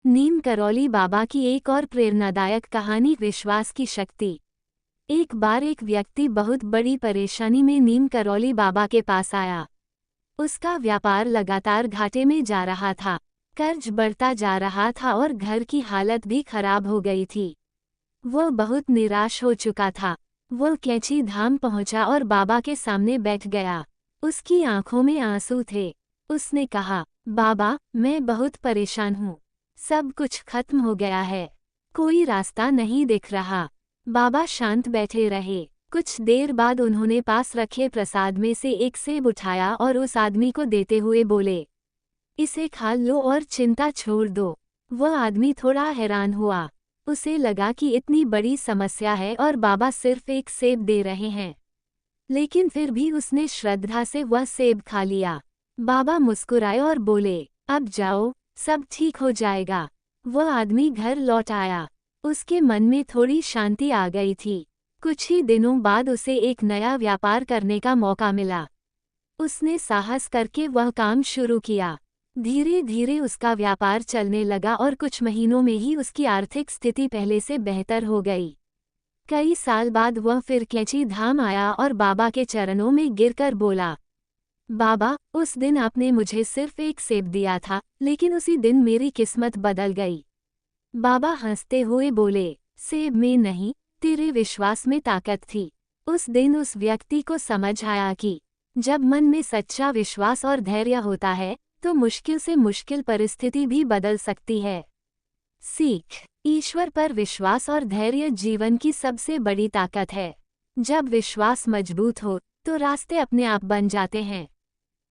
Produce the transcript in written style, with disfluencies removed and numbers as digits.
नीम करौली बाबा की एक और प्रेरणादायक कहानी, विश्वास की शक्ति। एक बार एक व्यक्ति बहुत बड़ी परेशानी में नीम करौली बाबा के पास आया। उसका व्यापार लगातार घाटे में जा रहा था, कर्ज बढ़ता जा रहा था और घर की हालत भी खराब हो गई थी। वो बहुत निराश हो चुका था। वो कैंची धाम पहुंचा और बाबा के सामने बैठ गया। उसकी आंखों में आंसू थे। उसने कहा, बाबा, मैं बहुत परेशान हूँ। सब कुछ खत्म हो गया है, कोई रास्ता नहीं दिख रहा। बाबा शांत बैठे रहे। कुछ देर बाद उन्होंने पास रखे प्रसाद में से एक सेब उठाया और उस आदमी को देते हुए बोले, इसे खा लो और चिंता छोड़ दो। वह आदमी थोड़ा हैरान हुआ। उसे लगा कि इतनी बड़ी समस्या है और बाबा सिर्फ एक सेब दे रहे हैं, लेकिन फिर भी उसने श्रद्धा से वह सेब खा लिया। बाबा मुस्कुराए और बोले, अब जाओ, सब ठीक हो जाएगा। वह आदमी घर लौट आया। उसके मन में थोड़ी शांति आ गई थी। कुछ ही दिनों बाद उसे एक नया व्यापार करने का मौका मिला। उसने साहस करके वह काम शुरू किया। धीरे धीरे उसका व्यापार चलने लगा और कुछ महीनों में ही उसकी आर्थिक स्थिति पहले से बेहतर हो गई। कई साल बाद वह फिर कैंची धाम आया और बाबा के चरणों में गिरकर बोला, बाबा, उस दिन आपने मुझे सिर्फ एक सेब दिया था, लेकिन उसी दिन मेरी किस्मत बदल गई। बाबा हंसते हुए बोले, सेब में नहीं, तेरे विश्वास में ताकत थी। उस दिन उस व्यक्ति को समझ आया कि जब मन में सच्चा विश्वास और धैर्य होता है, तो मुश्किल से मुश्किल परिस्थिति भी बदल सकती है। सीख, ईश्वर पर विश्वास और धैर्य जीवन की सबसे बड़ी ताकत है। जब विश्वास मजबूत हो, तो रास्ते अपने आप बन जाते हैं।